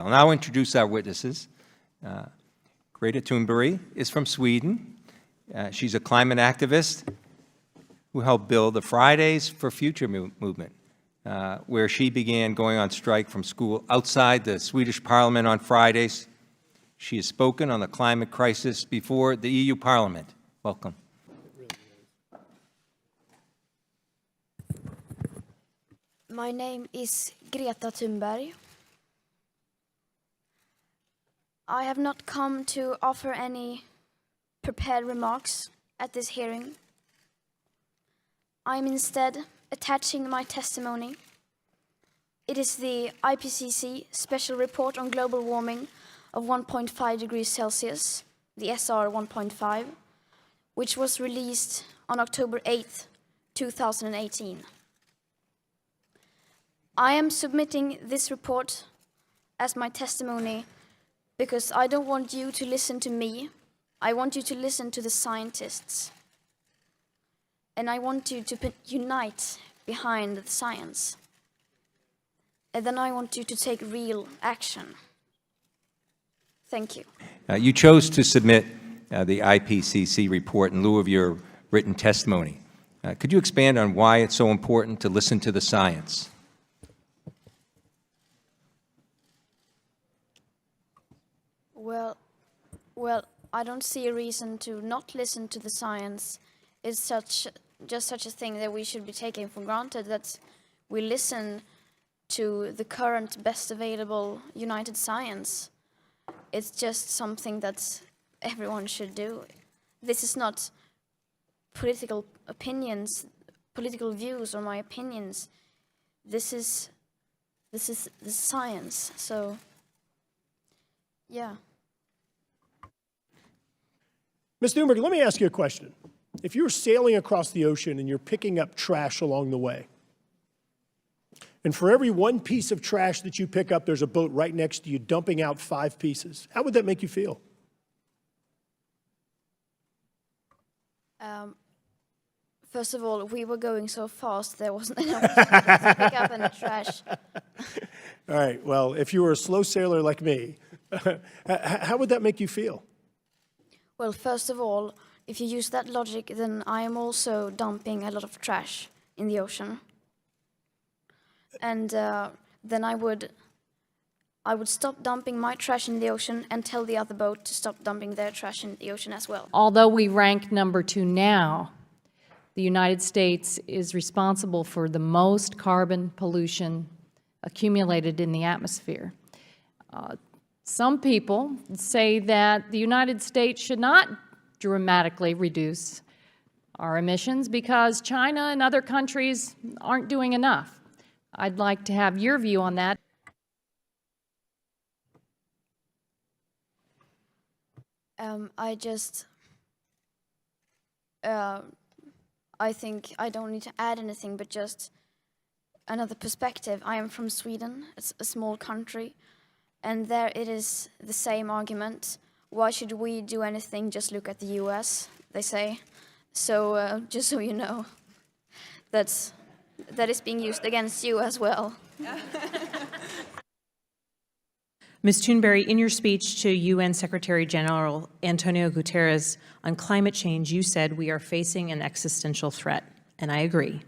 I'll now introduce our witnesses. Greta Thunberg is from Sweden. She's a climate activist who helped build the Fridays for Future movement, where she began going on strike from school outside the Swedish Parliament on Fridays. She has spoken on the climate crisis before the EU Parliament. Welcome. My name is Greta Thunberg. I have not come to offer any prepared remarks at this hearing. I'm instead attaching my testimony. It is the IPCC Special Report on Global Warming of 1.5 degrees Celsius, the SR 1.5, which was released on October 8th, 2018. I am submitting this report as my testimony because I don't want you to listen to me. I want you to listen to the scientists. And I want you to unite behind the science. And then I want you to take real action. Thank you. You chose to submit the IPCC report in lieu of your written testimony. Could you expand on why it's so important to listen to the science? Well, I don't see a reason to not listen to the science. It's just such a thing that we should be taking for granted, that we listen to the current best available united science. It's just something that everyone should do. This is not political opinions, political views or my opinions. This is the science. So, yeah. Ms. Thunberg, let me ask you a question. If you're sailing across the ocean and you're picking up trash along the way, and for every one piece of trash that you pick up, there's a boat right next to you dumping out 5 pieces, how would that make you feel? First of all, we were going so fast, there wasn't enough to pick up any trash. All right, well, if you were a slow sailor like me, how would that make you feel? Well, first of all, if you use that logic, then I am also dumping a lot of trash in the ocean. And then I would stop dumping my trash in the ocean and tell the other boat to stop dumping their trash in the ocean as well. Although we rank number 2 now, the United States is responsible for the most carbon pollution accumulated in the atmosphere. Some people say that the United States should not dramatically reduce our emissions because China and other countries aren't doing enough. I'd like to have your view on that. I think I don't need to add anything, but just another perspective. I am from Sweden. It's a small country. And there it is the same argument. Why should we do anything? Just look at the US, they say. So just so you know, that is being used against you as well. Ms. Thunberg, in your speech to UN Secretary General Antonio Guterres on climate change, you said we are facing an existential threat, and I agree.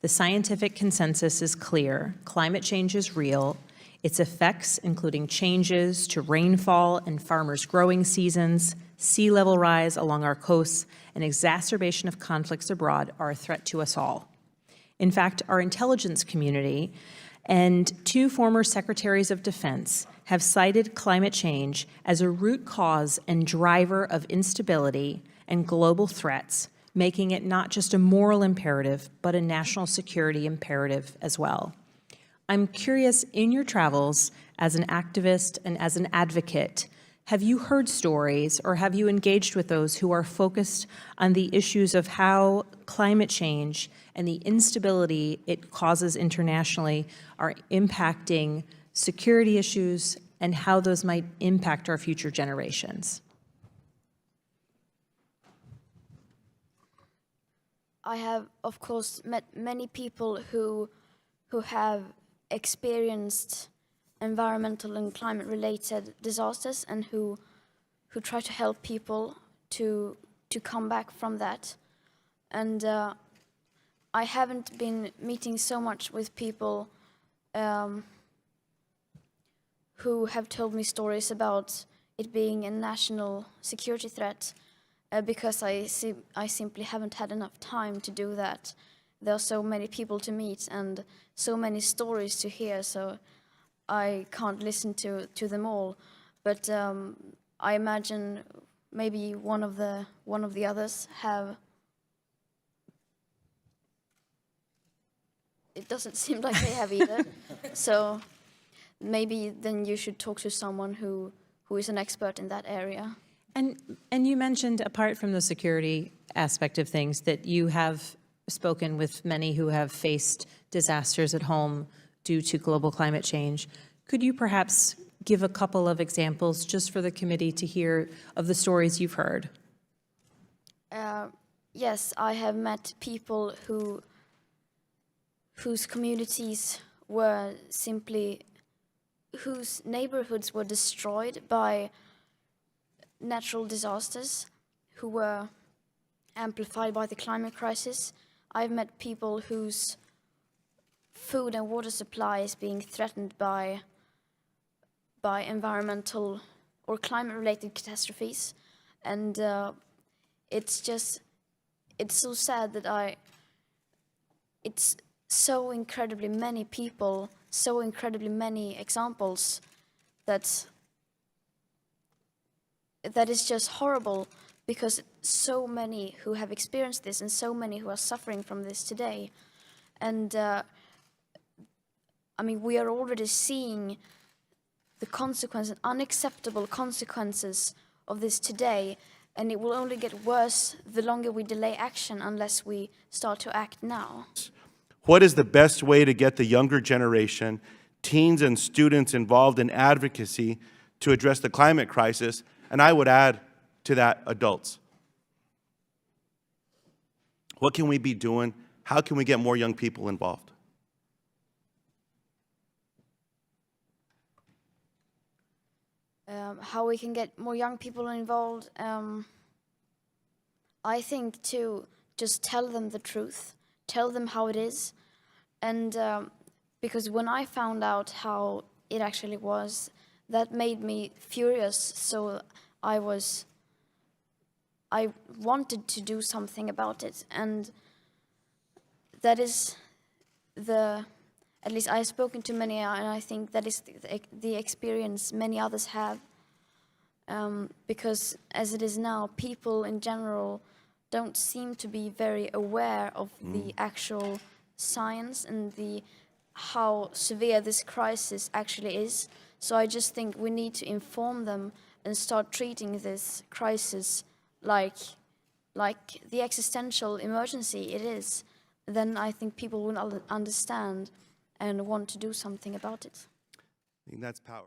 The scientific consensus is clear. Climate change is real. Its effects, including changes to rainfall and farmers' growing seasons, sea level rise along our coasts, and exacerbation of conflicts abroad, are a threat to us all. In fact, our intelligence community and 2 former secretaries of defense have cited climate change as a root cause and driver of instability and global threats, making it not just a moral imperative, but a national security imperative as well. I'm curious, in your travels as an activist and as an advocate, have you heard stories or have you engaged with those who are focused on the issues of how climate change and the instability it causes internationally are impacting security issues and how those might impact our future generations? I have, of course, met many people who have experienced environmental and climate-related disasters and who try to help people to come back from that. And I haven't been meeting so much with people who have told me stories about it being a national security threat because I simply haven't had enough time to do that. There are so many people to meet and so many stories to hear, so I can't listen to them all. But I imagine maybe one of the others have. It doesn't seem like they have either. So maybe then you should talk to someone who is an expert in that area. And you mentioned, apart from the security aspect of things, that you have spoken with many who have faced disasters at home due to global climate change. Could you perhaps give a couple of examples just for the committee to hear of the stories you've heard? Yes, I have met people whose communities were simply, whose neighborhoods were destroyed by natural disasters, who were amplified by the climate crisis. I've met people whose food and water supply is being threatened by environmental or climate-related catastrophes. And it's so sad that it's so incredibly many people, so incredibly many examples that is just horrible, because so many who have experienced this and so many who are suffering from this today. And I mean, we are already seeing the consequences, unacceptable consequences of this today, and it will only get worse the longer we delay action unless we start to act now. What is the best way to get the younger generation, teens and students involved in advocacy to address the climate crisis? And I would add to that, adults. What can we be doing? How can we get more young people involved? How we can get more young people involved? I think to just tell them the truth, tell them how it is. And because when I found out how it actually was, that made me furious. So I wanted to do something about it. And that is at least I've spoken to many, and I think that is the experience many others have. Because as it is now, people in general don't seem to be very aware of the actual science and how severe this crisis actually is. So I just think we need to inform them and start treating this crisis like the existential emergency it is. Then I think people will understand and want to do something about it. I think that's power.